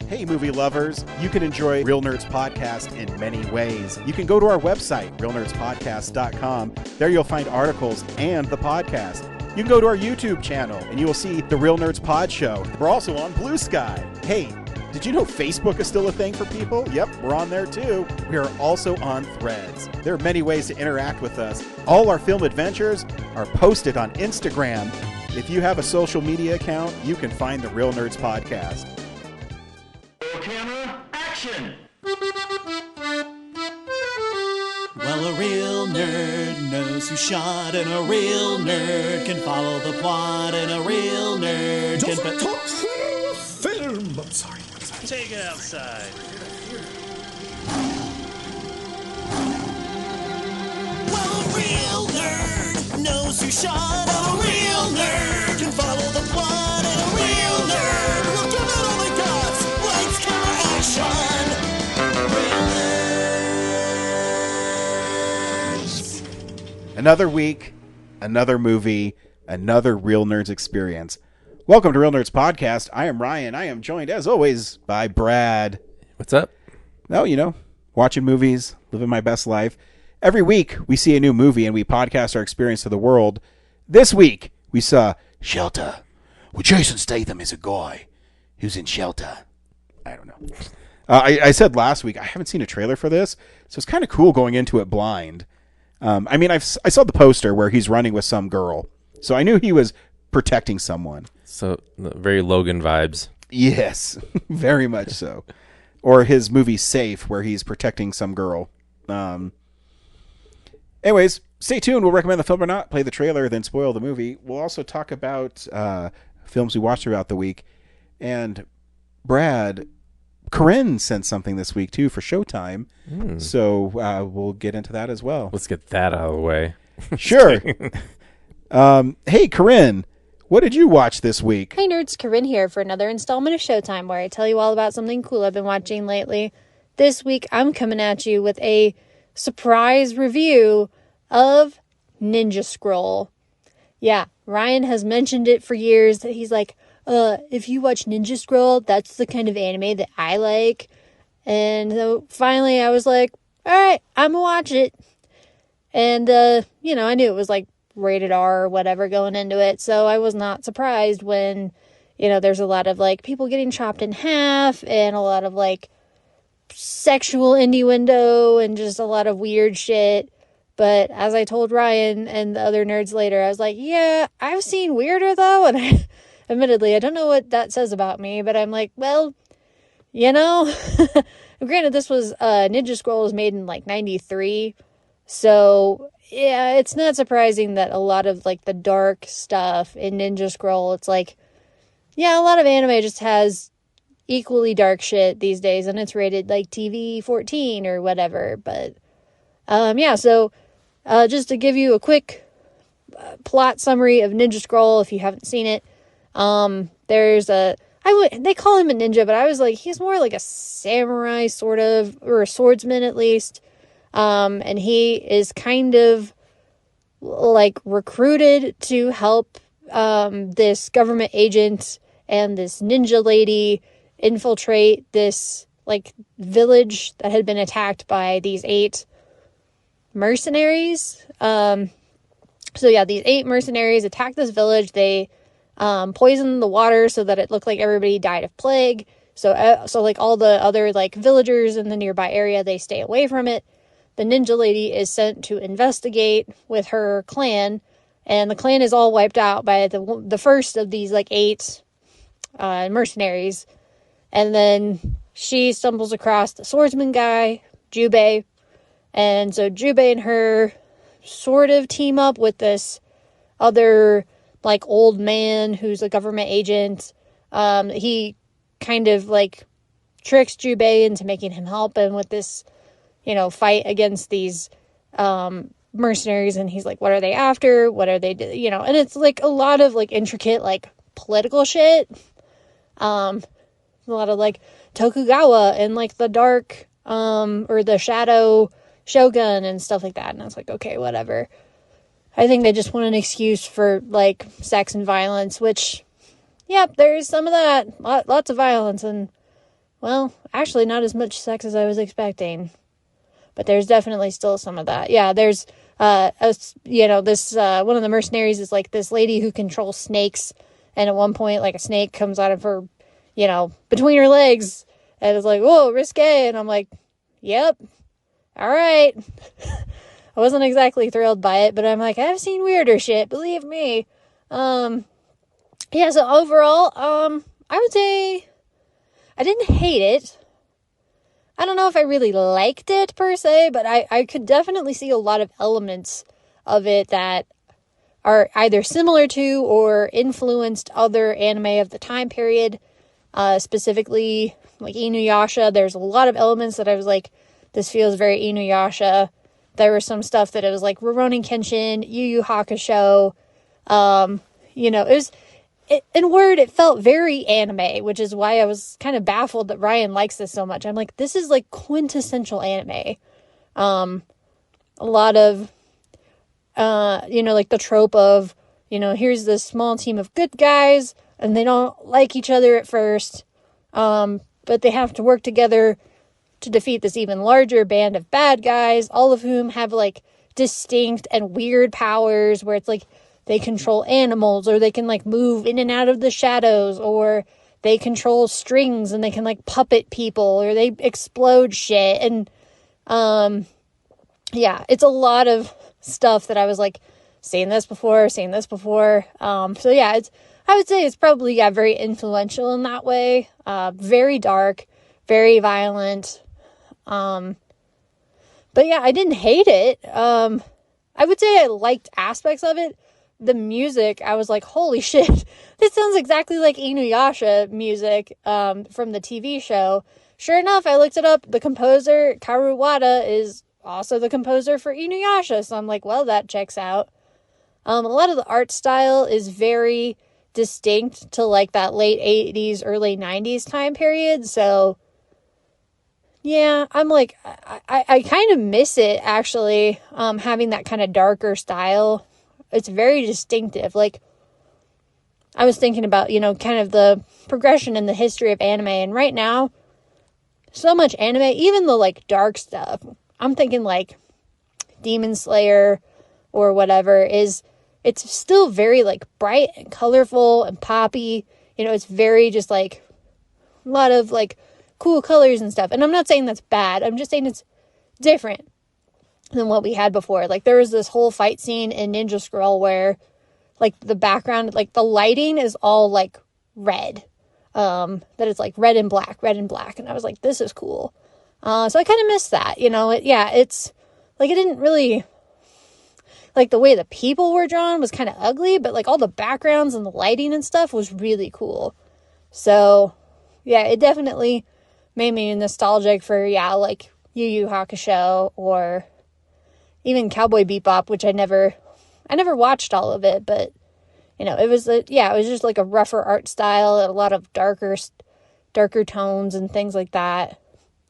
Hey, movie lovers. You can enjoy Real Nerds Podcast in many ways. You can go to our website, realnerdspodcast.com. There you'll find articles and the podcast. You can go to our YouTube channel, and you will see the Real Nerds Pod Show. We're also on Blue Sky. Hey, did you know Facebook is still a thing for people? Yep, we're on there too. We are also on Threads. There are many ways to interact with us. All our film adventures are posted on Instagram. If you have a social media account, you can find the Real Nerds Podcast. Camera, action! Well, a real nerd knows who shot, and a real nerd can follow the plot, and a real nerd can... Don't talk film! I'm sorry. Take it outside. Well, a real nerd knows who shot, and a real nerd can follow the plot, and a real nerd will give it all they got. Lights, camera, action! Real nerds. Another week, another movie, another Real Nerds experience. Welcome to Real Nerds Podcast. I am Ryan. I am joined, as always, by Brad. What's up? Oh, watching movies, living my best life. Every week, we see a new movie and we podcast our experience to the world. This week, we saw Shelter, where Jason Statham is a guy who's in shelter. I don't know. I said last week, I haven't seen a trailer for this, so it's kind of cool going into it blind. I saw the poster where he's running with some girl, so I knew he was protecting someone. So, very Logan vibes. Yes, very much so. Or his movie Safe, where he's protecting some girl. Anyways, stay tuned. We'll recommend the film or not, play the trailer, then spoil the movie. We'll also talk about films we watched throughout the week. And Brad, Corinne sent something this week, too, for Showtime. So we'll get into that as well. Let's get that out of the way. Sure. Hey, Corinne, what did you watch this week? Hey nerds, Corinne here for another installment of Showtime, where I tell you all about something cool I've been watching lately. This week, I'm coming at you with a surprise review of Ninja Scroll. Yeah, Ryan has mentioned it for years, that he's like, if you watch Ninja Scroll, that's the kind of anime that I like. And so finally I was like, alright, I'm gonna watch it. And, I knew it was like rated R or whatever going into it, so I was not surprised when, there's a lot of like people getting chopped in half and a lot of like sexual innuendo and just a lot of weird shit. But as I told Ryan and the other nerds later, I was like, yeah, I've seen weirder though, and admittedly, I don't know what that says about me, but I'm like, well, granted, this was, Ninja Scroll was made in like 93, so yeah, it's not surprising that a lot of like the dark stuff in Ninja Scroll, it's like, yeah, a lot of anime just has equally dark shit these days, and it's rated like TV 14 or whatever. But so just to give you a quick plot summary of Ninja Scroll, if you haven't seen it, they call him a ninja, but I was like, he's more like a samurai sort of, or a swordsman at least. And he is kind of like recruited to help this government agent and this ninja lady infiltrate this like village that had been attacked by these 8 mercenaries. These 8 mercenaries attacked this village. They poisoned the water so that it looked like everybody died of plague. So like all the other like villagers in the nearby area, they stay away from it. The ninja lady is sent to investigate with her clan, and the clan is all wiped out by the first of these like 8 mercenaries. And then she stumbles across the swordsman guy, Jubei. And so Jubei and her sort of team up with this other like old man who's a government agent. He kind of like tricks Jubei into making him help him with this, fight against these mercenaries. And he's like, what are they after? What are they and it's like a lot of like intricate like political shit. A lot of like Tokugawa and like the dark or the shadow shogun and stuff like that. And I was like, okay, whatever. I think they just want an excuse for like sex and violence, which, yep, there's some of that. Lots of violence in well, actually not as much sex as I was expecting. But there's definitely still some of that. Yeah, there's, one of the mercenaries is like this lady who controls snakes. And at one point, like a snake comes out of her, between her legs. And it's like, whoa, risque. And I'm like, yep, all right. I wasn't exactly thrilled by it, but I'm like, I've seen weirder shit, believe me. So overall, I would say I didn't hate it. I don't know if I really liked it per se, but I could definitely see a lot of elements of it that are either similar to or influenced other anime of the time period. Specifically, like Inuyasha, there's a lot of elements that I was like, this feels very Inuyasha. There was some stuff that it was like Rurouni Kenshin, Yu Yu Hakusho. It felt very anime, which is why I was kind of baffled that Ryan likes this so much. I'm like, this is like quintessential anime. A lot of, like the trope of, here's this small team of good guys and they don't like each other at first. But they have to work together to defeat this even larger band of bad guys, all of whom have like distinct and weird powers where it's like, they control animals, or they can like move in and out of the shadows, or they control strings and they can like puppet people, or they explode shit. And, it's a lot of stuff that I was like, seen this before. I would say it's probably, very influential in that way. Very dark, very violent. I didn't hate it. I would say I liked aspects of it. The music, I was like, holy shit, this sounds exactly like Inuyasha music from the TV show. Sure enough, I looked it up. The composer, Kaoru Wada, is also the composer for Inuyasha. So I'm like, well, that checks out. A lot of the art style is very distinct to like that late 80s, early 90s time period. So yeah, I'm like, I kind of miss it actually, having that kind of darker style. It's very distinctive. Like, I was thinking about, kind of the progression in the history of anime. And right now, so much anime, even the, like, dark stuff, I'm thinking, like, Demon Slayer or whatever, it's still very, like, bright and colorful and poppy. It's very just, like, a lot of, like, cool colors and stuff. And I'm not saying that's bad. I'm just saying it's different than what we had before. Like, there was this whole fight scene in Ninja Scroll where, like, the background, like, the lighting is all, like, red. That it's, like, red and black. And I was like, this is cool. So I kind of missed that, it's, like, it didn't really, like, the way the people were drawn was kind of ugly, but, like, all the backgrounds and the lighting and stuff was really cool. So, yeah, it definitely made me nostalgic for, like, Yu Yu Hakusho, or even Cowboy Bebop, which I never watched all of it, but, it was just like a rougher art style, a lot of darker tones and things like that.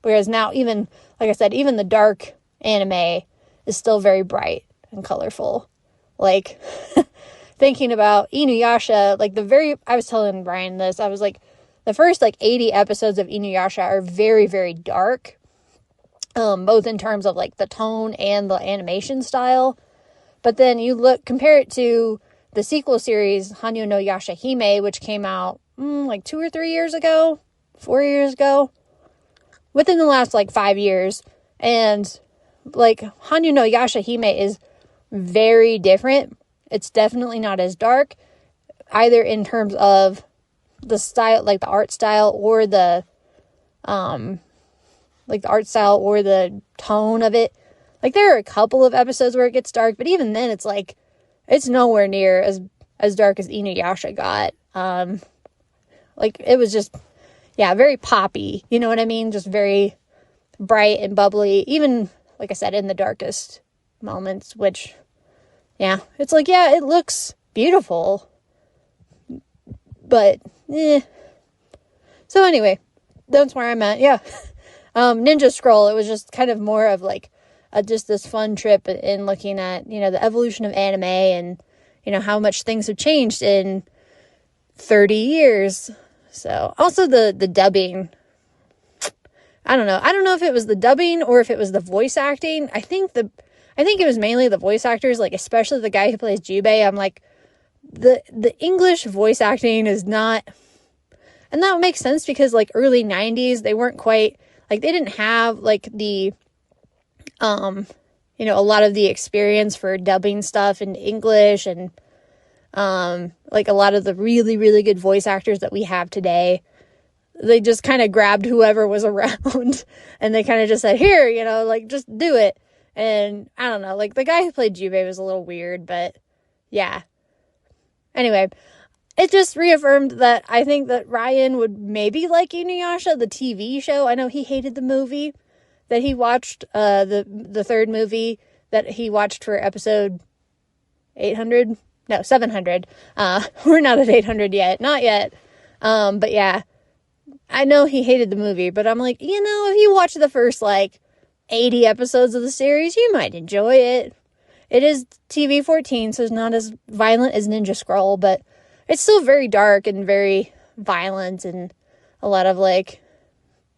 Whereas now, even, like I said, even the dark anime is still very bright and colorful. Like, thinking about Inuyasha, like I was telling Brian this, I was like, the first, like, 80 episodes of Inuyasha are very, very dark. Both in terms of, like, the tone and the animation style. But then compare it to the sequel series, Hanyo no Yashahime, which came out, like 2 or 3 years ago, 4 years ago, within the last, like, 5 years. And, like, Hanyo no Yashahime is very different. It's definitely not as dark, either in terms of the style, like, the art style, or the tone of it. Like, there are a couple of episodes where it gets dark, but even then it's like, it's nowhere near as dark as Inuyasha got. Like, it was just, very poppy, you know what I mean? Just very bright and bubbly, even, like I said, in the darkest moments, which, it's like, it looks beautiful, but, So anyway, that's where I'm at, Ninja Scroll, it was just kind of more of like just this fun trip in looking at, the evolution of anime and, how much things have changed in 30 years. So also the dubbing I don't know. I don't know if it was the dubbing or if it was the voice acting. I think it was mainly the voice actors, like especially the guy who plays Jubei. I'm like, the English voice acting is not, and that makes sense because like early 90s, they weren't quite, like they didn't have like the, you know, a lot of the experience for dubbing stuff in English and, like a lot of the really, really good voice actors that we have today. They just kind of grabbed whoever was around and they kind of just said, here, you know, like, just do it. And I don't know, like, the guy who played Jubei was a little weird, but yeah. Anyway, it just reaffirmed that I think that Ryan would maybe like Inuyasha, the TV show. I know he hated the movie that he watched, the third movie that he watched for episode 800. No, 700. We're not at 800 yet. Not yet. But yeah. I know he hated the movie, but I'm like, you know, if you watch the first, like, 80 episodes of the series, you might enjoy it. It is TV 14, so it's not as violent as Ninja Scroll, but it's still very dark and very violent and a lot of, like,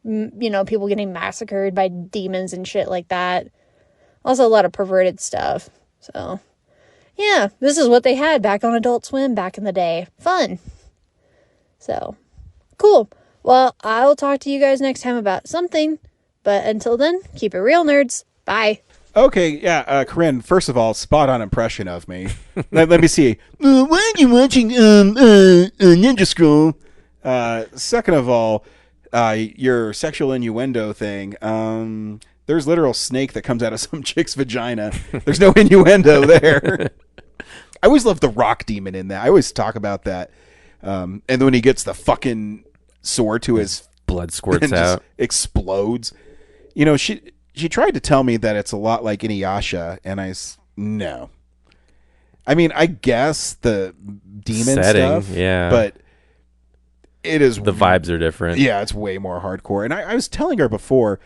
you know, people getting massacred by demons and shit like that. Also a lot of perverted stuff. So, yeah, this is what they had back on Adult Swim back in the day. Fun. So, cool. Well, I'll talk to you guys next time about something. But until then, keep it real, nerds. Bye. Okay, yeah, Corinne, first of all, spot on impression of me. let me see. Why are you watching Ninja Scroll? Second of all, your sexual innuendo thing. There's literal snake that comes out of some chick's vagina. There's no innuendo there. I always love the rock demon in that. I always talk about that. And then when he gets the fucking sword to his blood squirts out, explodes. You know, she tried to tell me that it's a lot like Inuyasha, and no. I mean, I guess the demon setting, stuff, yeah, but it is the vibes are different. Yeah, it's way more hardcore. And I was telling her before,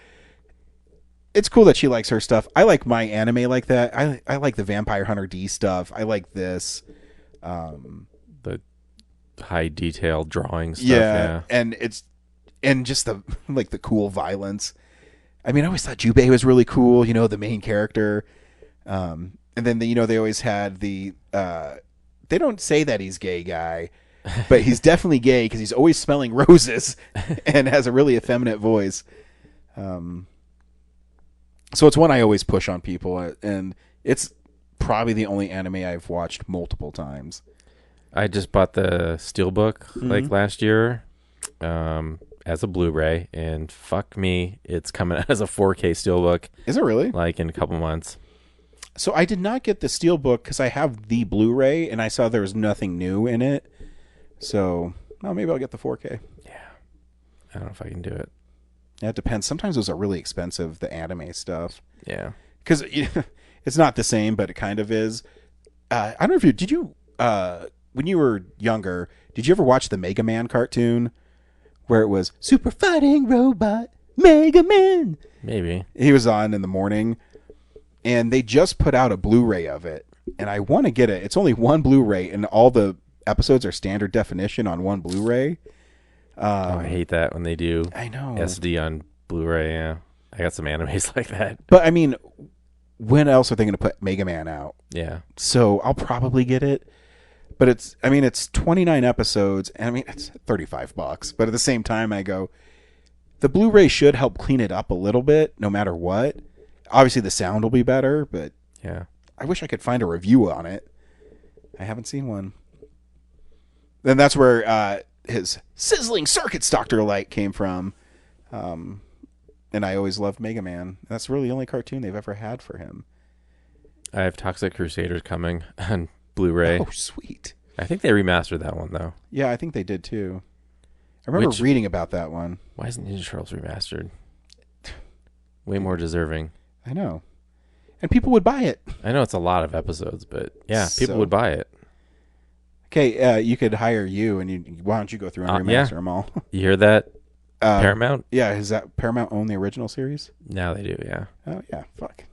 it's cool that she likes her stuff. I like my anime like that. I like the Vampire Hunter D stuff. I like this. The high detail drawing stuff. Yeah, and just the like the cool violence. I mean, I always thought Jubei was really cool. You know, the main character. And then they always had the. They don't say that he's gay guy, but he's definitely gay because he's always smelling roses and has a really effeminate voice. So it's one I always push on people, and it's probably the only anime I've watched multiple times. I just bought the Steelbook like last year as a Blu-ray, and fuck me, it's coming out as a 4K Steelbook. Is it really? Like in a couple months. So I did not get the Steelbook because I have the Blu-ray, and I saw there was nothing new in it. So, maybe I'll get the 4K. Yeah. I don't know if I can do it. Yeah, it depends. Sometimes those are really expensive, the anime stuff. Yeah. Because it's not the same, but it kind of is. I don't know if did you, when you were younger, did you ever watch the Mega Man cartoon where it was Super Fighting Robot Mega Man? Maybe. He was on in the morning, and they just put out a Blu-ray of it, and I want to get it. It's only one Blu-ray, and all the episodes are standard definition on one Blu-ray. I hate that when they do I know. SD on Blu-ray, yeah. I got some animes like that. But, I mean, when else are they going to put Mega Man out? Yeah. So I'll probably get it. But it's 29 episodes, and I mean, it's $35. But at the same time, I go, the Blu-ray should help clean it up a little bit, no matter what. Obviously, the sound will be better, but yeah, I wish I could find a review on it. I haven't seen one. Then that's where his sizzling circuits Dr. Light came from. And I always loved Mega Man. That's really the only cartoon they've ever had for him. I have Toxic Crusaders coming on Blu-ray. Oh, sweet. I think they remastered that one, though. Yeah, I think they did, too. I remember reading about that one. Why isn't Ninja Turtles remastered? Way more deserving. I know. And people would buy it. I know it's a lot of episodes, but yeah, people would buy it. Okay, you could hire you, and why don't you go through and remaster them all? You hear that? Paramount? Yeah, is that Paramount own the original series? Now they do, yeah. Oh, yeah, fuck.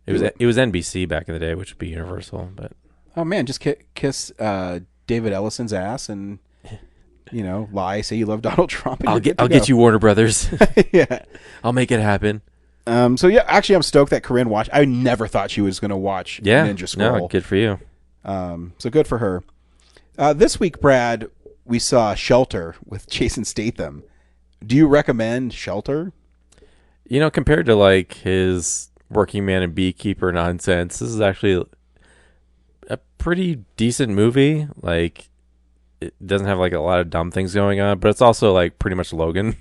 It was NBC back in the day, which would be Universal, but... Oh, man, just kiss David Ellison's ass, and lie, say you love Donald Trump. And I'll get you Warner Brothers. Yeah. I'll make it happen. So yeah, actually, I'm stoked that Corinne watched. I never thought she was going to watch Ninja Scroll. No, good for you. So good for her. This week, Brad, we saw Shelter with Jason Statham. Do you recommend Shelter? Compared to like his Working Man and Beekeeper nonsense, this is actually a pretty decent movie. Like, it doesn't have like a lot of dumb things going on, but it's also like pretty much Logan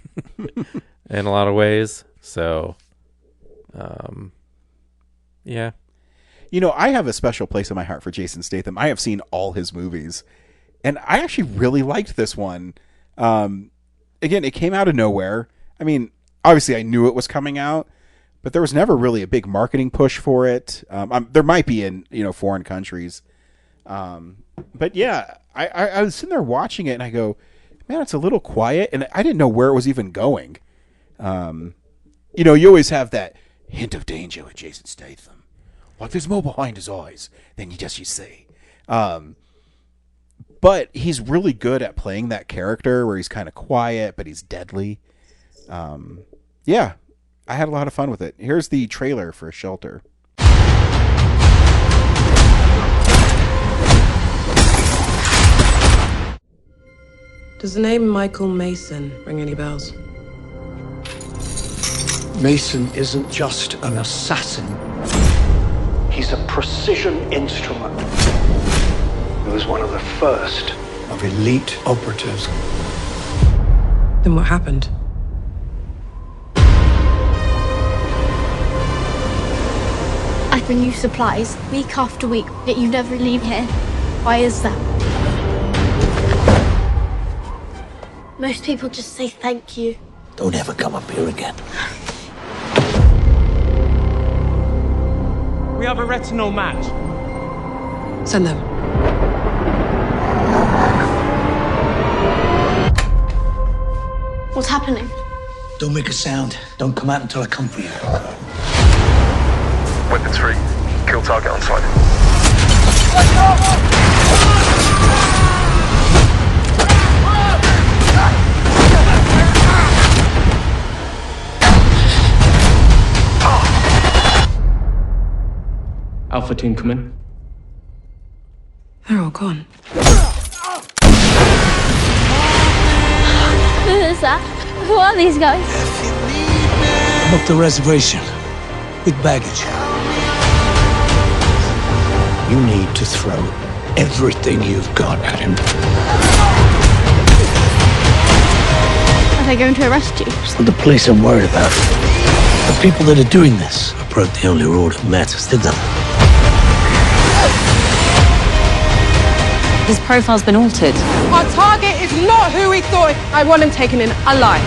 in a lot of ways. So, yeah. I have a special place in my heart for Jason Statham. I have seen all his movies, and I actually really liked this one. Again, it came out of nowhere. I mean, obviously I knew it was coming out, but there was never really a big marketing push for it. There might be in, foreign countries. But yeah, I was sitting there watching it and I go, man, it's a little quiet. And I didn't know where it was even going. You always have that hint of danger with Jason Statham. Like there's more behind his eyes than you see. But he's really good at playing that character where he's kind of quiet, but he's deadly. Yeah, I had a lot of fun with it. Here's the trailer for Shelter. Does the name Michael Mason ring any bells? Mason isn't just an assassin. He's a precision instrument. He was one of the first of elite operatives. Then what happened? I bring you supplies week after week, yet you never leave here. Why is that? Most people just say thank you. Don't ever come up here again. We have a retinal match. Send them. What's happening? Don't make a sound. Don't come out until I come for you. Weapons free. Kill target on sight. Alpha team, come in. They're all gone. Who is that? Who are these guys? Book the reservation with baggage. You need to throw everything you've got at him. Are they going to arrest you? It's not the police I'm worried about. The people that are doing this have broke the only rule that matters to them. His profile's been altered. Our target is not who we thought. I want him taken in alive.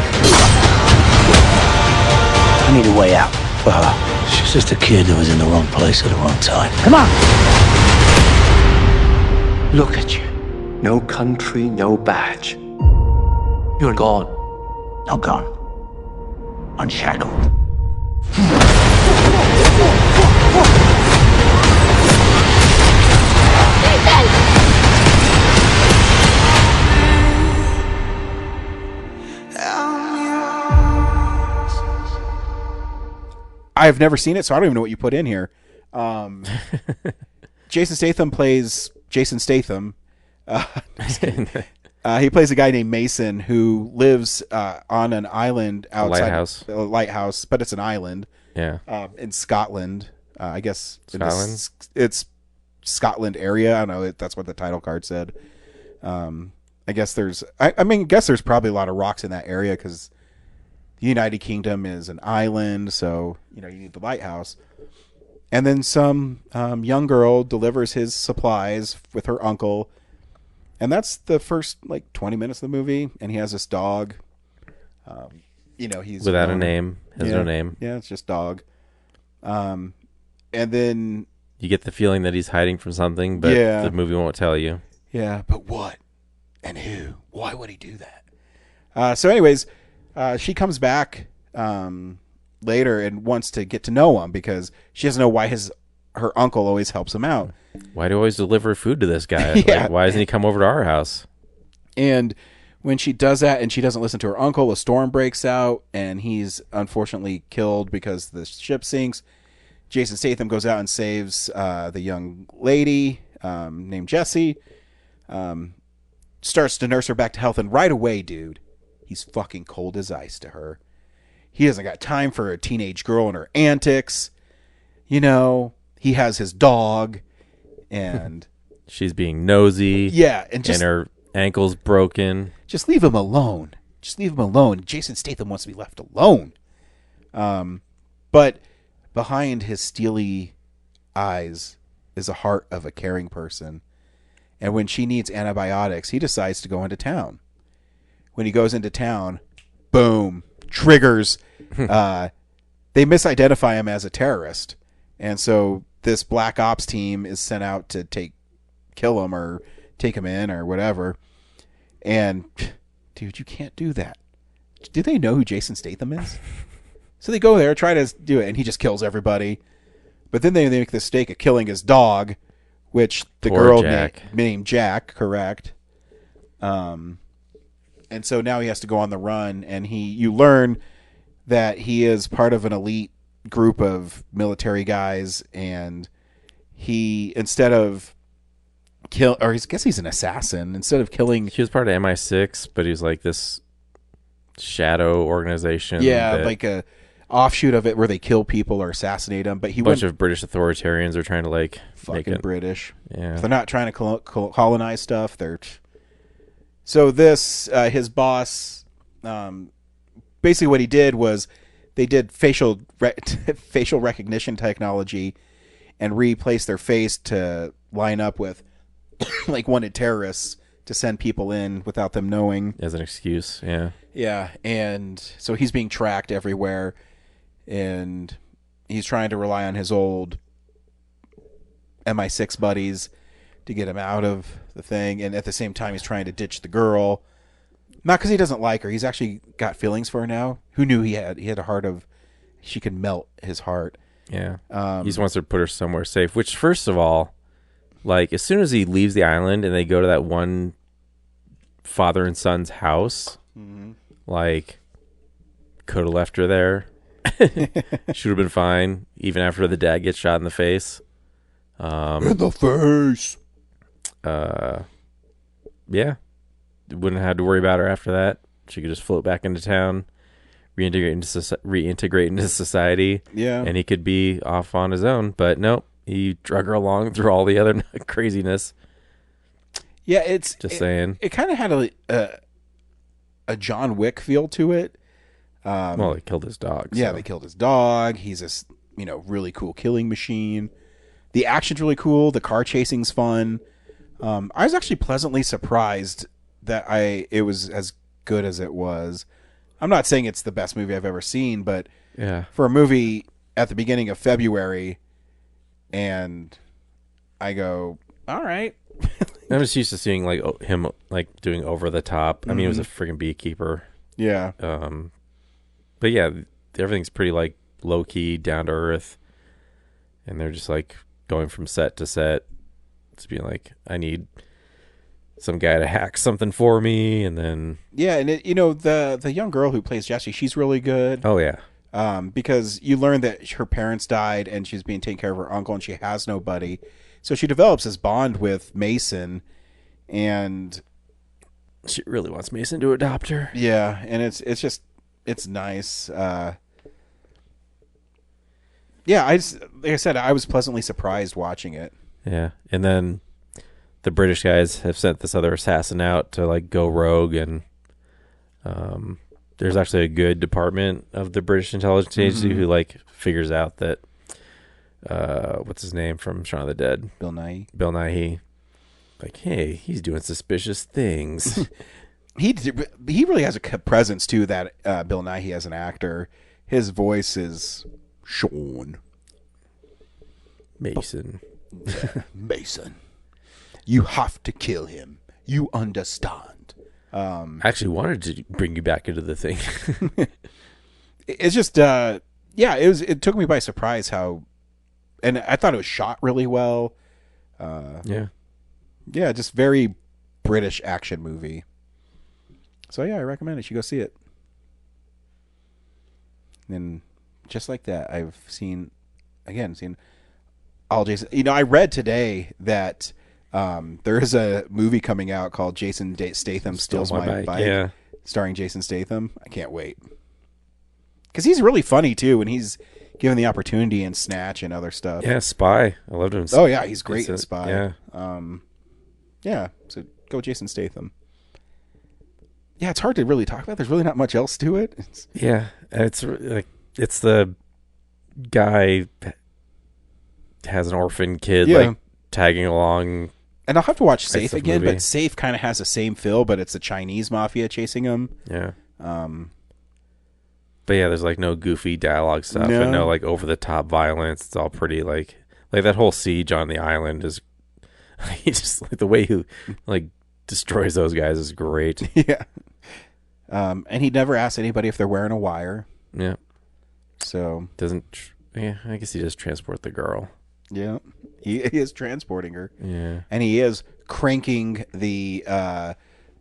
I need a way out for her. She's just a kid who was in the wrong place at the wrong time. Come on! Look at you. No country, no badge. You're gone. Not gone. Unshackled. I've never seen it, so I don't even know what you put in here. Jason Statham plays Jason Statham. He plays a guy named Mason who lives on an island outside a lighthouse, but it's an island. Yeah. In Scotland, I guess. Scotland? It's Scotland area. I don't know. That's what the title card said. I guess there's. I guess there's probably a lot of rocks in that area because the United Kingdom is an island, so you need the lighthouse. And then some young girl delivers his supplies with her uncle, and that's the first 20 minutes of the movie. And he has this dog. He's without a name, has no name. Yeah, it's just dog. And then you get the feeling that he's hiding from something, but the movie won't tell you. Yeah, but what and who? Why would he do that? So, anyways. She comes back later and wants to get to know him because she doesn't know why her uncle always helps him out. Why do you always deliver food to this guy? Yeah. Why doesn't he come over to our house? And when she does that and she doesn't listen to her uncle, a storm breaks out and he's unfortunately killed because the ship sinks. Jason Statham goes out and saves the young lady named Jessie. Starts to nurse her back to health, and right away, dude, he's fucking cold as ice to her. He hasn't got time for a teenage girl and her antics. You know, he has his dog, and she's being nosy. Yeah, and her ankle's broken. Just leave him alone. Just leave him alone. Jason Statham wants to be left alone. But behind his steely eyes is the heart of a caring person. And when she needs antibiotics, he decides to go into town. When he goes into town, boom, triggers. They misidentify him as a terrorist. And so this black ops team is sent out to kill him or take him in or whatever. And, dude, you can't do that. Do they know who Jason Statham is? So they go there, try to do it, and he just kills everybody. But then they make the mistake of killing his dog, which the Poor girl Jack. named Jack, correct. And so now he has to go on the run, and you learn that he is part of an elite group of military guys, and he, instead of I guess he's an assassin. Instead of killing... He was part of MI6, but he's like this shadow organization. Yeah, like a offshoot of it where they kill people or assassinate them. But a bunch of British authoritarians are trying to like fucking make it British. Yeah, if they're not trying to colonize stuff. So this his boss, basically what he did was they did facial recognition technology and replaced their face to line up with like wanted terrorists to send people in without them knowing as an excuse. Yeah, and so he's being tracked everywhere, and he's trying to rely on his old MI6 buddies to get him out of the thing, and at the same time he's trying to ditch the girl. Not because he doesn't like her. He's actually got feelings for her now. Who knew he had a heart of... She could melt his heart. Yeah. He just wants to put her somewhere safe, which, first of all, like, as soon as he leaves the island and they go to that one father and son's house, like, could have left her there. Should have been fine, even after the dad gets shot in the face. In the face! Yeah. Wouldn't have had to worry about her after that. She could just float back into town, reintegrate into society. Yeah. And he could be off on his own. But nope, he drug her along through all the other craziness. Yeah, it's... saying. It kind of had a John Wick feel to it. Well, they killed his dog. Yeah, so. they killed his dog. He's this, really cool killing machine. The action's really cool. The car chasing's fun. I was actually pleasantly surprised that it was as good as it was. I'm not saying it's the best movie I've ever seen, but yeah, for a movie at the beginning of February, and I go, all right. I'm just used to seeing like him like doing over the top. I mean, he was a freaking beekeeper. Yeah. But yeah, everything's pretty like low key, down to earth, and they're just like going from set to set, just being like, I need some guy to hack something for me, and then and the young girl who plays Jessie, she's really good. Oh yeah. Because you learn that her parents died and she's being taken care of her uncle and she has nobody. So she develops this bond with Mason, and she really wants Mason to adopt her. Yeah, and it's nice. Yeah, like I said, I was pleasantly surprised watching it. Yeah, and then the British guys have sent this other assassin out to like go rogue, and there's actually a good department of the British intelligence agency who like figures out that what's his name from Shaun of the Dead? Bill Nighy. Like, hey, he's doing suspicious things. He really has a presence too. That Bill Nighy as an actor, his voice is Sean Mason. Mason, you have to kill him. You understand? I actually wanted to bring you back into the thing. It's just, it took me by surprise how, and I thought it was shot really well. Yeah, just very British action movie. So yeah, I recommend it. You go see it. And just like that, I've seen all Jason. I read today that there is a movie coming out called Jason Statham Steals My Bike, yeah, starring Jason Statham. I can't wait because he's really funny too when he's given the opportunity in Snatch and other stuff. Yeah, Spy. I loved him. Oh yeah, he's great in Spy. Yeah, yeah. So go Jason Statham. Yeah, it's hard to really talk about. There's really not much else to it. It's like it's the guy has an orphan kid like tagging along. And I'll have to watch Safe the again, movie. but Safe kind of has the same feel, but it's the Chinese mafia chasing him. Yeah. But yeah, there's like no goofy dialogue stuff and no like over the top violence. It's all pretty like that whole siege on the island is he just like the way he like destroys those guys is great. Yeah. And he never asks anybody if they're wearing a wire. Yeah. So I guess he just transport the girl. Yeah. He is transporting her. Yeah. And he is cranking the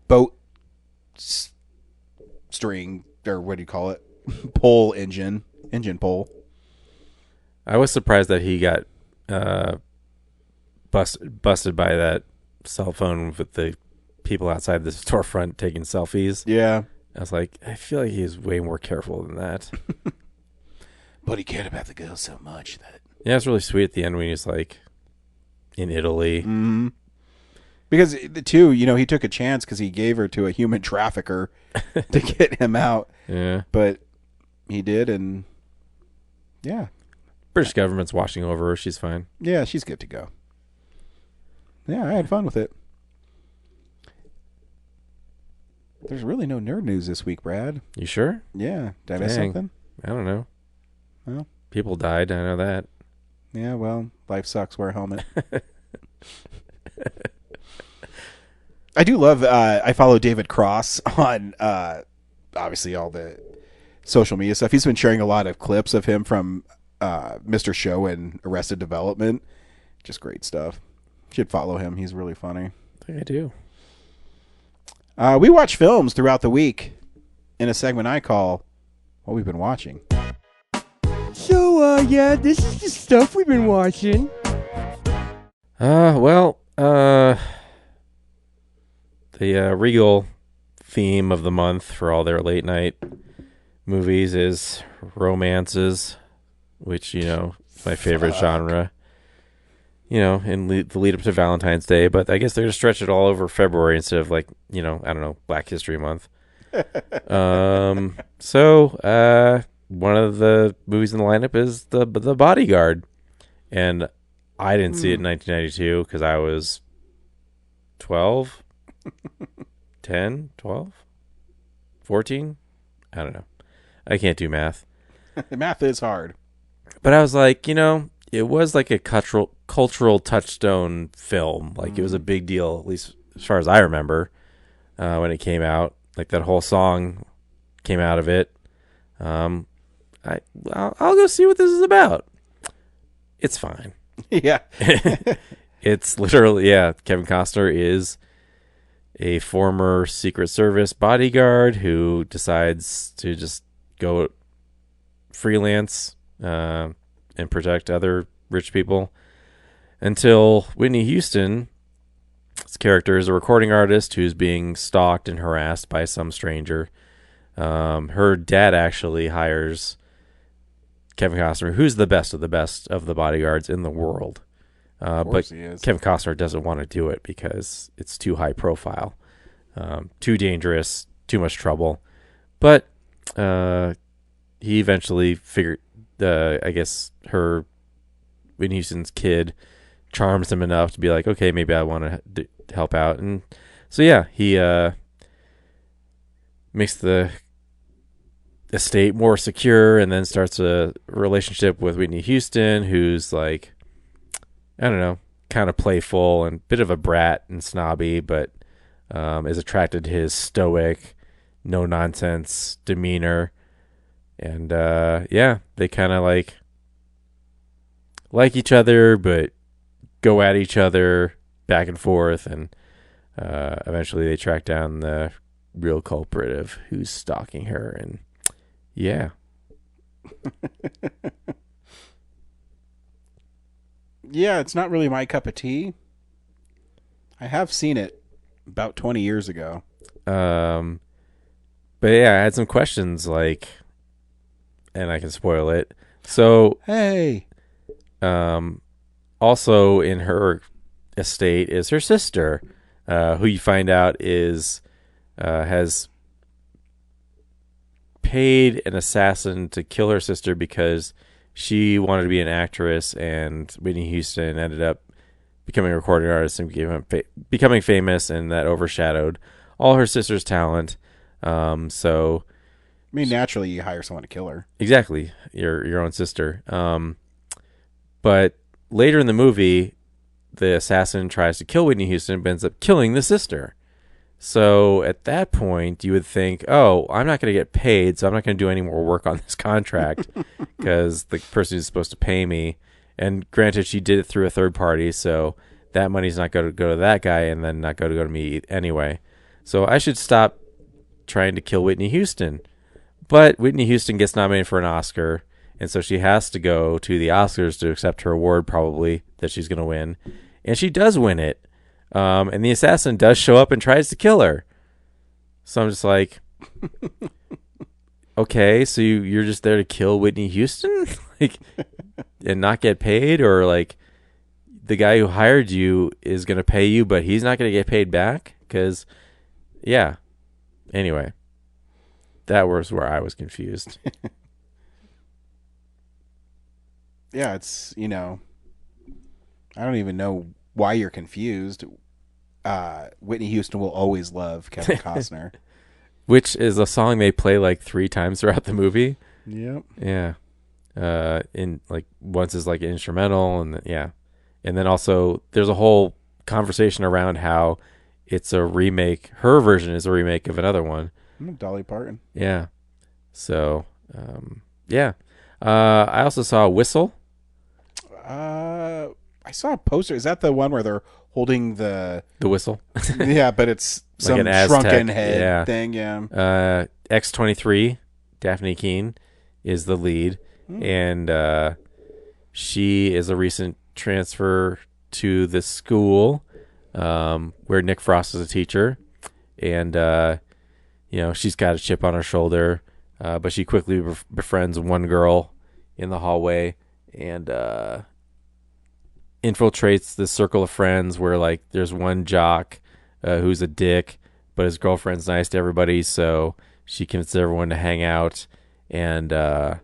boat string, or what do you call it? Pole engine pole. I was surprised that he got busted by that cell phone with the people outside the storefront taking selfies. Yeah. I was like, I feel like he's way more careful than that. But he cared about the girl so much that... Yeah, it's really sweet at the end when he's like in Italy. Mm-hmm. Because, too, he took a chance because he gave her to a human trafficker to get him out. Yeah. But he did, and yeah. British government's watching over her. She's fine. Yeah, she's good to go. Yeah, I had fun with it. There's really no nerd news this week, Brad. You sure? Yeah. Did I miss something? I don't know. Well, people died. I know that. Yeah, well, life sucks. Wear a helmet. I do love, I follow David Cross on, obviously, all the social media stuff. He's been sharing a lot of clips of him from Mr. Show and Arrested Development. Just great stuff. Should follow him. He's really funny. I think I do. We watch films throughout the week in a segment I call What We've Been Watching. So, this is the stuff we've been watching. The Regal theme of the month for all their late night movies is romances, which, my favorite genre, in the lead up to Valentine's Day. But I guess they're going to stretch it all over February instead of like, I don't know, Black History Month. So one of the movies in the lineup is the Bodyguard. And I didn't see it in 1992 because I was 12, 10, 12, 14. I don't know. I can't do math. Math is hard. But I was like, it was like a cultural touchstone film. Like it was a big deal, at least as far as I remember, when it came out. Like that whole song came out of it. I'll go see what this is about. It's fine. Yeah. It's literally, Kevin Costner is a former Secret Service bodyguard who decides to just go freelance and protect other rich people until Whitney Houston's character is a recording artist who's being stalked and harassed by some stranger. Her dad actually hires Kevin Costner, who's the best of the bodyguards in the world. But Kevin Costner doesn't want to do it because it's too high profile, too dangerous, too much trouble. But he eventually figured, I guess Whitney Houston's kid charms him enough to be like, okay, maybe I want to help out. And so, he makes the estate more secure and then starts a relationship with Whitney Houston, who's like, I don't know, kind of playful and bit of a brat and snobby, but is attracted to his stoic, no-nonsense demeanor. And, they kind of like each other, but go at each other back and forth. And eventually they track down the real culprit of who's stalking her. And yeah. Yeah, it's not really my cup of tea. I have seen it about 20 years ago. But yeah, I had some questions, like, and I can spoil it. So, hey, also in her estate is her sister, who you find out is has paid an assassin to kill her sister because she wanted to be an actress, and Whitney Houston ended up becoming a recording artist and becoming famous, and that overshadowed all her sister's talent. So, I mean, naturally, you hire someone to kill her. Exactly, your own sister. But later in the movie, the assassin tries to kill Whitney Houston, but ends up killing the sister. So at that point, you would think, oh, I'm not going to get paid, so I'm not going to do any more work on this contract because the person who's supposed to pay me. And granted, she did it through a third party, so that money's not going to go to that guy and then not going to go to me anyway. So I should stop trying to kill Whitney Houston. But Whitney Houston gets nominated for an Oscar, and so she has to go to the Oscars to accept her award, probably, that she's going to win. And she does win it. And the assassin does show up and tries to kill her. So I'm just like, okay, so you're just there to kill Whitney Houston? Like, and not get paid? Or like the guy who hired you is going to pay you, but he's not going to get paid back? Because, yeah. Anyway, that was where I was confused. Yeah, it's, I don't even know why you're confused. Whitney Houston will always love Kevin Costner. Which is a song they play like 3 times throughout the movie. Yep. Yeah. In like once is like instrumental, and yeah. And then also there's a whole conversation around how it's a remake. Her version is a remake of another one. Dolly Parton. Yeah. So, yeah. I also saw Whistle. I saw a poster. Is that the one where they're holding the whistle? Yeah, but it's like some an Aztec, shrunken head thing. Yeah. X-23, Daphne Keane, is the lead, and she is a recent transfer to the school where Nick Frost is a teacher, and she's got a chip on her shoulder, but she quickly befriends one girl in the hallway and infiltrates this circle of friends where like there's one jock who's a dick, but his girlfriend's nice to everybody, so she convinces everyone to hang out. And the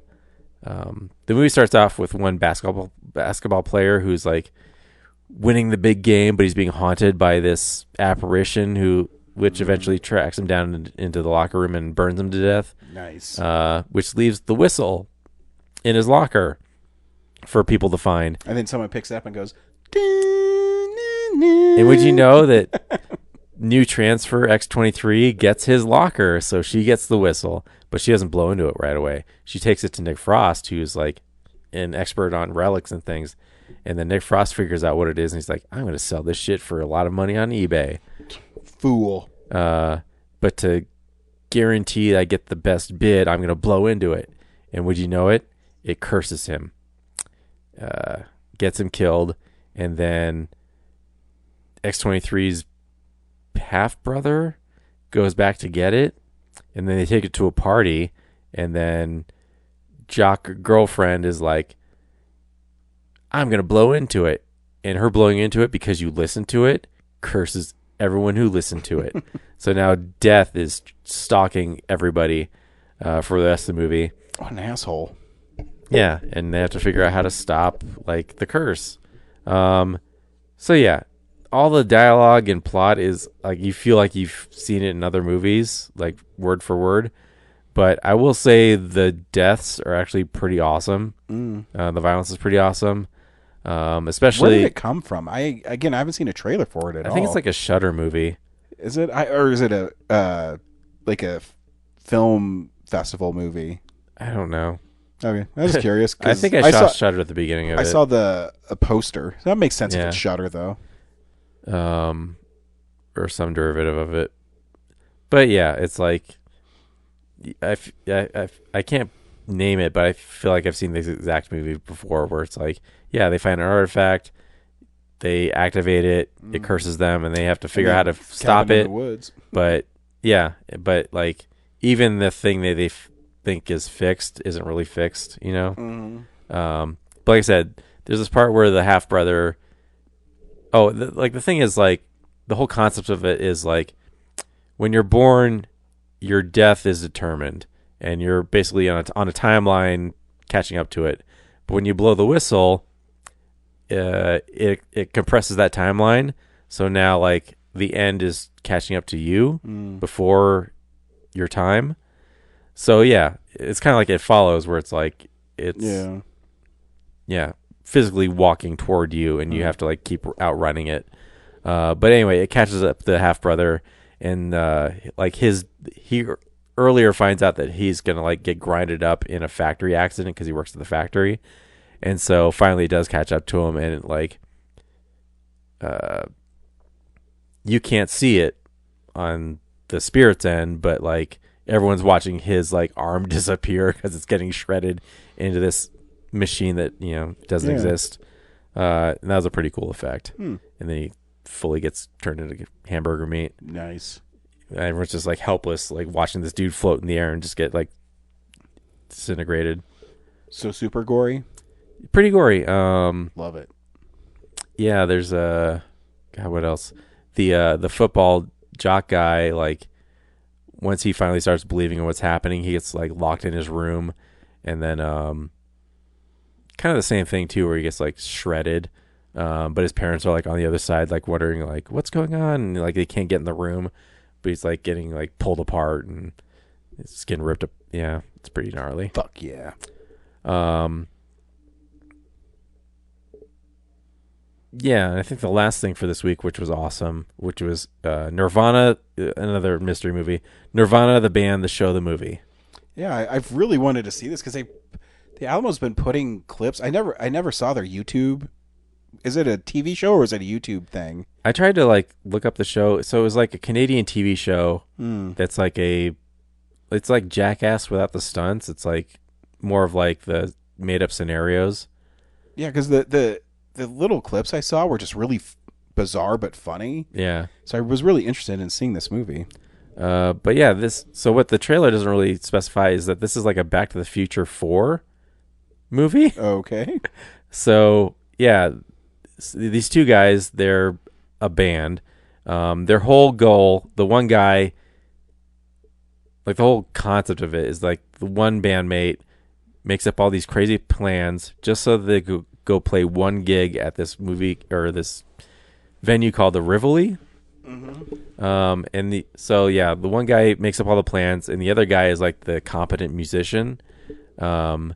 movie starts off with one basketball player who's like winning the big game, but he's being haunted by this apparition which eventually tracks him down into the locker room and burns him to death. Nice. Which leaves the whistle in his locker for people to find. And then someone picks it up and goes, and would you know that new transfer X-23 gets his locker, so she gets the whistle, but she doesn't blow into it right away. She takes it to Nick Frost, who's like an expert on relics and things. And then Nick Frost figures out what it is, and he's like, I'm going to sell this shit for a lot of money on eBay. Fool. But to guarantee that I get the best bid, I'm going to blow into it. And would you know it? It curses him. Gets him killed, and then X-23's half-brother goes back to get it, and then they take it to a party, and then Jock girlfriend is like, I'm going to blow into it. And her blowing into it because you listen to it curses everyone who listened to it. So now death is stalking everybody for the rest of the movie. What an asshole. Yeah, and they have to figure out how to stop like the curse. So yeah, all the dialogue and plot is like you feel like you've seen it in other movies, like word for word. But I will say the deaths are actually pretty awesome. The violence is pretty awesome. Especially, where did it come from? I haven't seen a trailer for it at all. I think it's like a Shudder movie. Is it? Or is it a like a film festival movie? I don't know. Okay, I was curious. I think I saw Shudder at the beginning of it. I saw a poster. That makes sense if it's Shudder, though. Or some derivative of it. But yeah, it's like I can't name it, but I feel like I've seen this exact movie before, where it's like, yeah, they find an artifact, they activate it, it curses them, and they have to figure out how to stop cabin in it. the woods. But yeah, but like even the thing that they think is fixed isn't really fixed, you know. But like I said, there's this part where the half brother. Oh, the thing is, like, the whole concept of it is like, when you're born, your death is determined, and you're basically on a timeline catching up to it. But when you blow the whistle, it compresses that timeline. So now, like, the end is catching up to you before your time. So yeah, it's kind of like It Follows, where it's like physically walking toward you, and you have to like keep outrunning it. But anyway, it catches up the half brother, and like he earlier finds out that he's gonna like get grinded up in a factory accident because he works at the factory, and so finally it does catch up to him, and like you can't see it on the spirit's end, but like everyone's watching his like arm disappear because it's getting shredded into this machine that, you know, doesn't exist. And that was a pretty cool effect. And then he fully gets turned into hamburger meat. Nice. And everyone's just like helpless, like watching this dude float in the air and just get like disintegrated. So super gory. Pretty gory. Love it. Yeah, there's God, what else? The football jock guy, like, once he finally starts believing in what's happening, he gets like locked in his room, and then kind of the same thing too, where he gets like shredded, but his parents are like on the other side, like wondering like what's going on, and like they can't get in the room, but he's like getting like pulled apart and his skin ripped up. Yeah, it's pretty gnarly. Fuck yeah. Yeah, and I think the last thing for this week, which was awesome, which was Nirvana, another mystery movie. Nirvana, the band, the show, the movie. Yeah, I've really wanted to see this because the Alamo's been putting clips. I never saw their YouTube. Is it a TV show or is it a YouTube thing? I tried to like look up the show. So it was like a Canadian TV show that's like it's like Jackass without the stunts. It's like more of like the made up scenarios. Yeah, because the little clips I saw were just really bizarre but funny. Yeah. So I was really interested in seeing this movie. But yeah, so what the trailer doesn't really specify is that this is like a Back to the Future 4 movie. Okay. So yeah, these two guys, they're a band. Their whole goal, the one guy, like the whole concept of it is like the one bandmate makes up all these crazy plans just so they could go play one gig at this movie or this venue called the Rivoli. So the one guy makes up all the plans, and the other guy is like the competent musician. And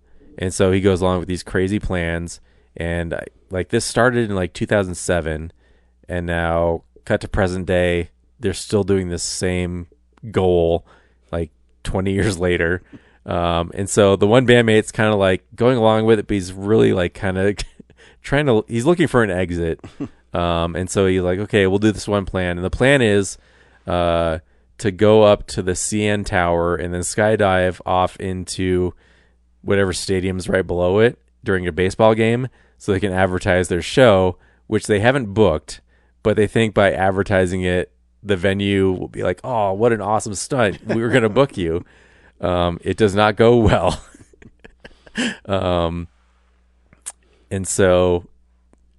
so he goes along with these crazy plans, and like this started in like 2007, and now cut to present day, they're still doing this same goal like 20 years later. And so the one bandmate's kind of like going along with it, but he's really like kind of he's looking for an exit. And so he's like, okay, we'll do this one plan. And the plan is to go up to the CN Tower and then skydive off into whatever stadium's right below it during a baseball game so they can advertise their show, which they haven't booked, but they think by advertising it, the venue will be like, oh, what an awesome stunt. We were going to book you. It does not go well. And so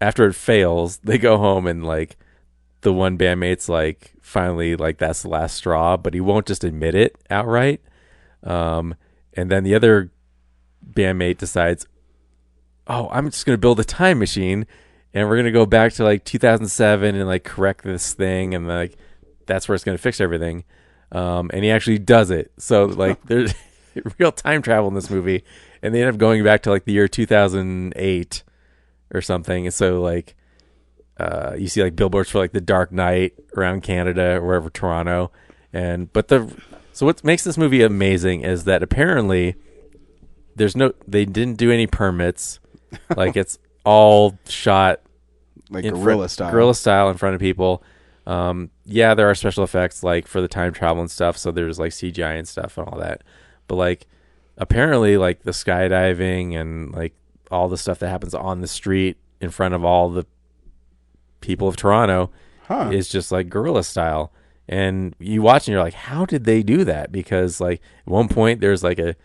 after it fails, they go home, and like the one bandmate's like finally like that's the last straw, but he won't just admit it outright. And then the other bandmate decides, oh, I'm just going to build a time machine and we're going to go back to like 2007 and like correct this thing. And like, that's where it's going to fix everything. And he actually does it. So like there's real time travel in this movie, and they end up going back to like the year 2008 or something. And so like, you see like billboards for like the Dark Knight around Canada or wherever, Toronto. So what makes this movie amazing is that apparently they didn't do any permits. Like it's all shot like guerrilla style in front of people. Yeah, there are special effects like for the time travel and stuff. So there's like CGI and stuff and all that. But like apparently like the skydiving and like all the stuff that happens on the street in front of all the people of Toronto is just like guerrilla style. And you watch and you're like, how did they do that? Because like at one point there's like a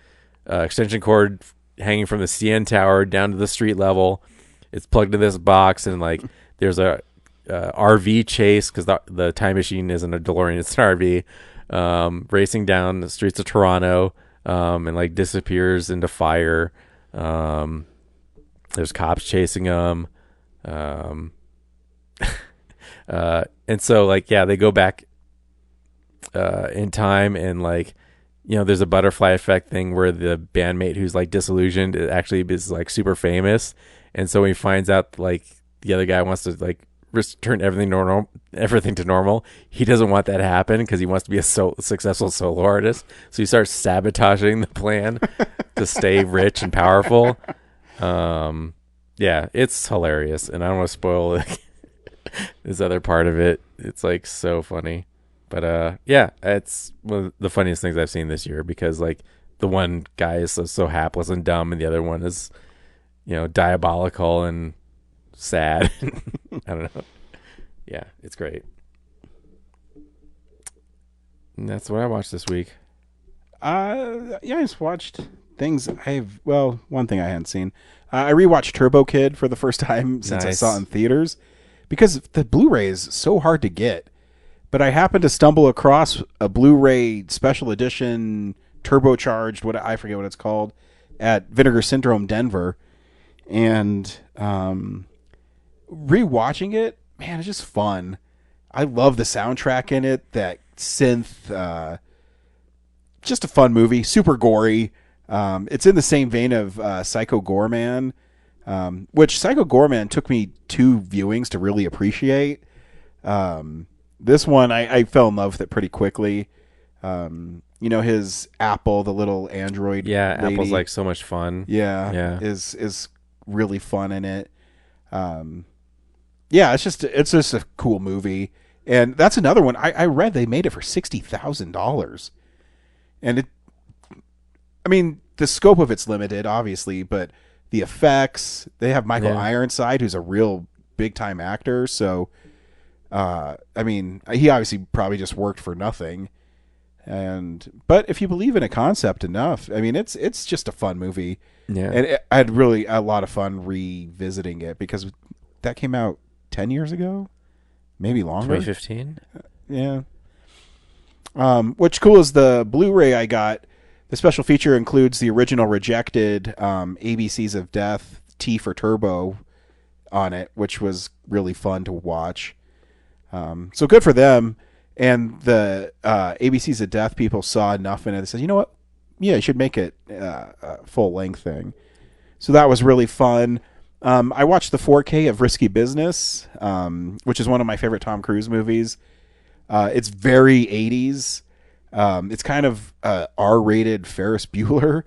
extension cord hanging from the CN tower down to the street level. It's plugged to this box, and like there's a RV chase because the time machine isn't a DeLorean, it's an RV, racing down the streets of Toronto, and like disappears into fire. There's cops chasing them. And so like, yeah, they go back in time, and like, you know, there's a butterfly effect thing where the bandmate who's like disillusioned actually is like super famous. And so when he finds out like the other guy wants to like return everything to normal, he doesn't want that to happen because he wants to be a successful solo artist. So he starts sabotaging the plan to stay rich and powerful. Yeah, it's hilarious, and I don't want to spoil like, this other part of it. It's like so funny. But yeah, it's one of the funniest things I've seen this year, because like the one guy is so hapless and dumb, and the other one is, you know, diabolical and sad. I don't know. Yeah, it's great. And that's what I watched this week. Yeah, I just watched things. One thing I hadn't seen. I rewatched Turbo Kid for the first time since I saw it in theaters, because the Blu-ray is so hard to get. But I happened to stumble across a Blu-ray special edition turbocharged, I forget what it's called, at Vinegar Syndrome Denver. And rewatching it, man, it's just fun. I love the soundtrack in it, that synth. Just a fun movie, super gory. It's in the same vein of Psycho Goreman, which Psycho Goreman took me 2 viewings to really appreciate. This one, I fell in love with it pretty quickly. You know, his Apple, the little android lady. Apple's like so much fun. Yeah. Is really fun in it. Yeah, it's just a cool movie. And that's another one. I read they made it for $60,000. And the scope of it's limited, obviously, but the effects, they have Michael Ironside, who's a real big time actor. So, he obviously probably just worked for nothing. But if you believe in a concept enough, it's just a fun movie. Yeah. And I had really a lot of fun revisiting it, because that came out 10 years ago, maybe longer. 2015. Yeah. What's cool is the Blu-ray I got. The special feature includes the original rejected ABCs of Death T for Turbo on it, which was really fun to watch. So good for them. And the ABCs of Death people saw enough in it. They said, you know what? Yeah, you should make it a full-length thing. So that was really fun. I watched the 4K of Risky Business, which is one of my favorite Tom Cruise movies. It's very 80s. It's kind of R-rated Ferris Bueller,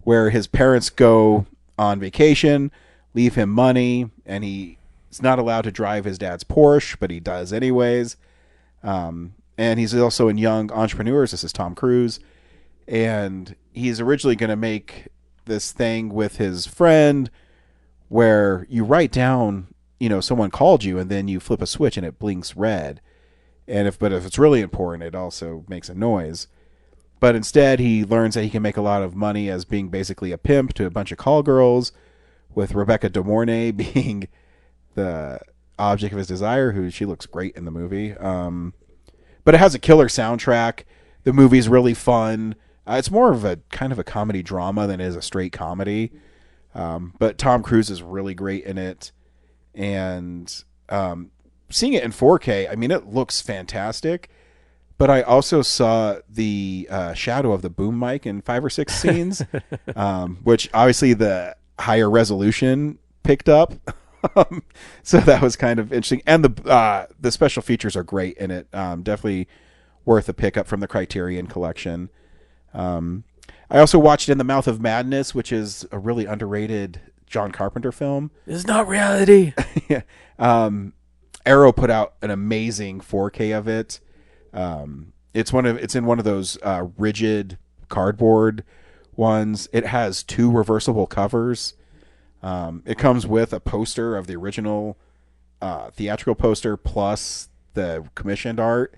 where his parents go on vacation, leave him money, and he's not allowed to drive his dad's Porsche, but he does anyways. And he's also in Young Entrepreneurs. This is Tom Cruise. And he's originally going to make this thing with his friend where you write down, someone called you, and then you flip a switch and it blinks red. But if it's really important, it also makes a noise. But instead, he learns that he can make a lot of money as being basically a pimp to a bunch of call girls, with Rebecca De Mornay being the object of his desire, she looks great in the movie. But it has a killer soundtrack. The movie's really fun. It's more of a kind of a comedy drama than it is a straight comedy. But Tom Cruise is really great in it. And seeing it in 4K, it looks fantastic. But I also saw the shadow of the boom mic in 5 or 6 scenes, which obviously the higher resolution picked up. So that was kind of interesting. And the special features are great in it. Definitely worth a pickup from the Criterion collection. I also watched In the Mouth of Madness, which is a really underrated John Carpenter film. It's not reality. Yeah. Arrow put out an amazing 4K of it. It's in one of those rigid cardboard ones. It has 2 reversible covers. It comes with a poster of the original theatrical poster plus the commissioned art.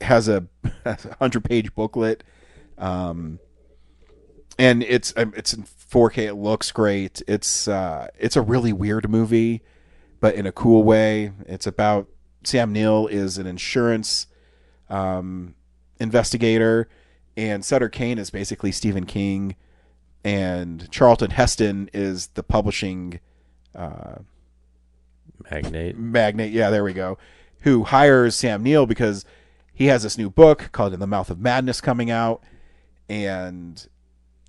It has a 100-page booklet, and it's in 4K. It looks great. It's a really weird movie, but in a cool way. It's about Sam Neill is an insurance investigator, and Sutter Kane is basically Stephen King, and Charlton Heston is the publishing magnate. Yeah, there we go. Who hires Sam Neill because he has this new book called In the Mouth of Madness coming out, and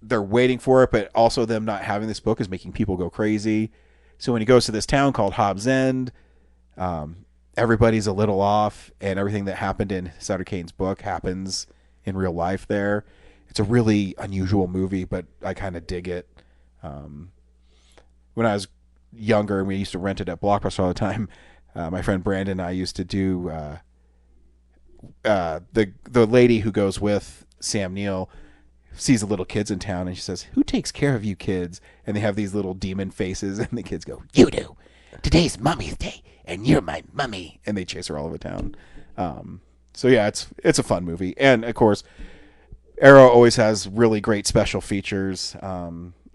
they're waiting for it, but also them not having this book is making people go crazy. So when he goes to this town called Hobbs End, everybody's a little off, and everything that happened in Sutter Kane's book happens in real life there. It's a really unusual movie, but I kind of dig it. When I was younger and we used to rent it at Blockbuster all the time, my friend Brandon and I used to do the lady who goes with Sam Neill sees the little kids in town and she says, "Who takes care of you kids?" And they have these little demon faces and the kids go, "You do. Today's Mummy's Day and you're my mummy." And they chase her all over town. So yeah, it's a fun movie. And of course, Arrow always has really great special features.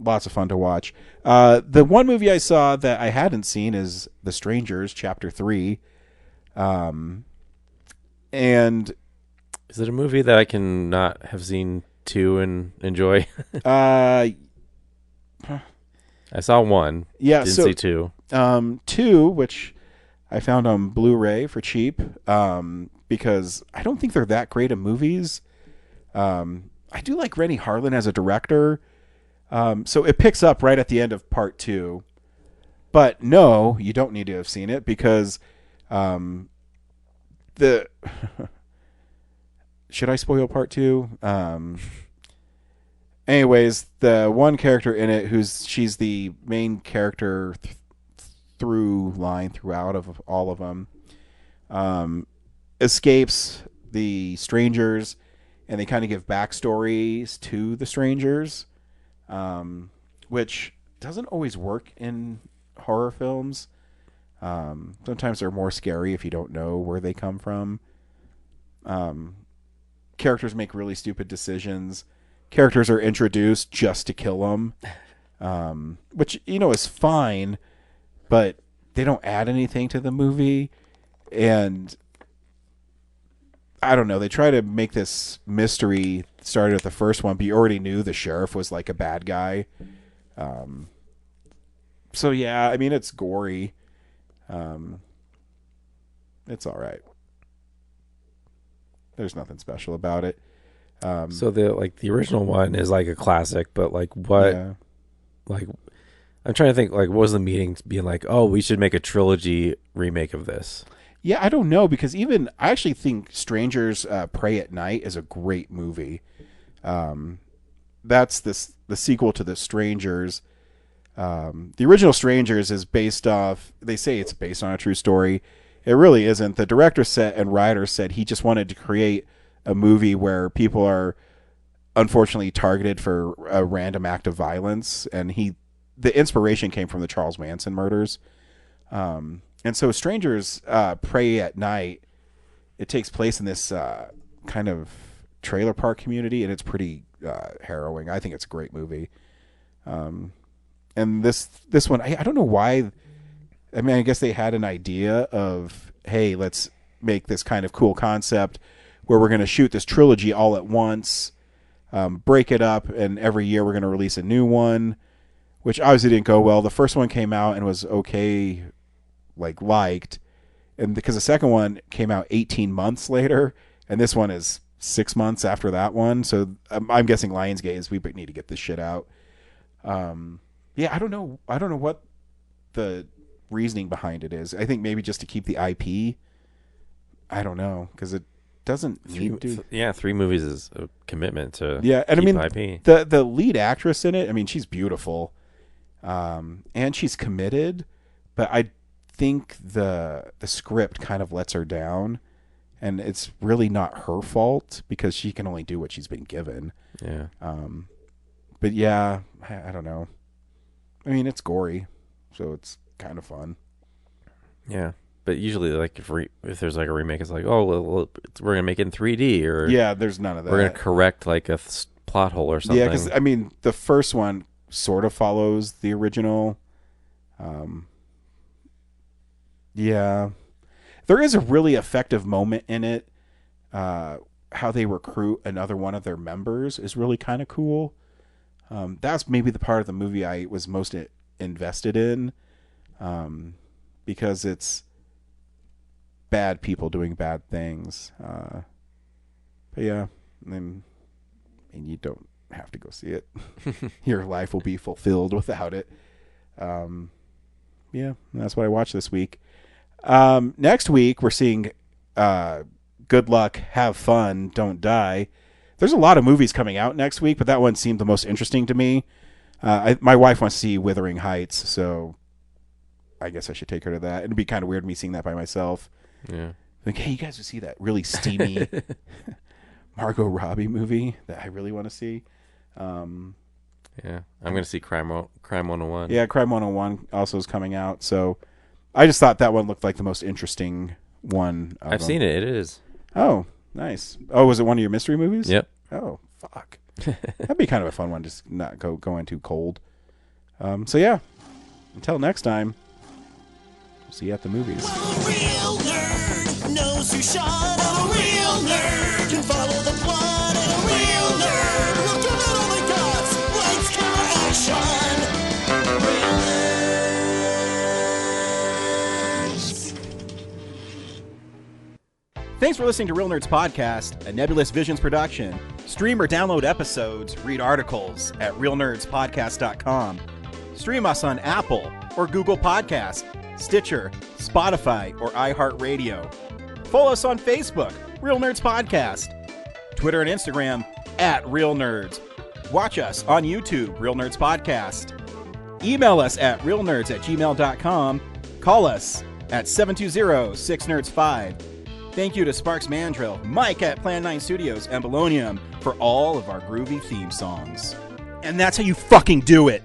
Lots of fun to watch. The one movie I saw that I hadn't seen is The Strangers, Chapter 3. And is it a movie that I can not have seen 2 and enjoy? I saw 1. Yeah, didn't see 2. 2, which I found on Blu-ray for cheap, because I don't think they're that great of movies. I do like Rennie Harlan as a director. So it picks up right at the end of part 2. But no, you don't need to have seen it because should I spoil part 2? Anyways, the one character in it she's the main character through line throughout of all of them, escapes the strangers, and they kind of give backstories to the strangers, which doesn't always work in horror films. Sometimes they're more scary if you don't know where they come from. Characters make really stupid decisions. Characters are introduced just to kill them, which, is fine, but they don't add anything to the movie. And I don't know, they try to make this mystery started with the first one, but you already knew the sheriff was like a bad guy. So yeah, I mean, it's gory. It's all right. There's nothing special about it. So the original one is like a classic, but like what? Yeah. Like, I'm trying to think. Like, what was the meeting being like? Oh, we should make a trilogy remake of this. Yeah, I don't know, because I actually think Strangers Prey at Night is a great movie. That's the sequel to The Strangers. The original Strangers is they say it's based on a true story. It really isn't. The director and writer said he just wanted to create a movie where people are unfortunately targeted for a random act of violence, and the inspiration came from the Charles Manson murders. And so Strangers Prey at Night, it takes place in this kind of trailer park community, and it's pretty harrowing. I think it's a great movie. And this one, I don't know why. I mean, I guess they had an idea of, hey, let's make this kind of cool concept where we're going to shoot this trilogy all at once, break it up, and every year we're going to release a new one, which obviously didn't go well. The first one came out and was okay, liked, and because the second one came out 18 months later, and this one is 6 months after that one, so I'm guessing Lionsgate is, we need to get this shit out. Yeah, I don't know what the reasoning behind it is. I think maybe just to keep the IP. I don't know, because it doesn't need to. Yeah, 3 movies is a commitment to. Yeah, and keep I mean IP. the lead actress in it. I mean, she's beautiful, and she's committed. But I think the script kind of lets her down, and it's really not her fault because she can only do what she's been given. Yeah. But yeah, I don't know. I mean, it's gory, so it's kind of fun. Yeah. But usually, like, if there's like a remake, it's like, oh, well, we're gonna make it in 3D, or yeah, there's none of that. We're gonna correct like a plot hole or something. Yeah, because I mean, the first one sort of follows the original. Yeah, there is a really effective moment in it. How they recruit another one of their members is really kind of cool. That's maybe the part of the movie I was most invested in, because it's bad people doing bad things. But yeah, and you don't have to go see it. Your life will be fulfilled without it. Yeah, that's what I watched this week. Next week we're seeing Good Luck, Have Fun, Don't Die. There's a lot of movies coming out next week, but that one seemed the most interesting to me. My wife wants to see Wuthering Heights, so I guess I should take her to that. It'd be kind of weird me seeing that by myself. Yeah. Like, hey, you guys would see that really steamy Margot Robbie movie that I really want to see. Yeah, I'm going to see Crime 101. Yeah, Crime 101 also is coming out, so I just thought that one looked like the most interesting one. I've seen it. It is. Oh, nice. Oh, was it one of your mystery movies? Yep. Oh, fuck. That'd be kind of a fun one, just not going too cold. So yeah, until next time, we'll see you at the movies. A real nerd knows who shot up. A real nerd can follow the plot. And a real nerd will give it all they got. Lights, camera, action. Real nerds. Thanks for listening to Real Nerds Podcast, a Nebulous Visions production. Stream or download episodes, read articles at realnerdspodcast.com. Stream us on Apple or Google Podcast, Stitcher, Spotify, or iHeartRadio. Follow us on Facebook, Real Nerds Podcast, Twitter and Instagram at Real Nerds. Watch us on YouTube, Real Nerds Podcast. Email us at realnerds@gmail.com. Call us at 720-6nerds5. Thank you to Sparks Mandrill, Mike at Plan 9 Studios, and Bolognium for all of our groovy theme songs. And that's how you fucking do it!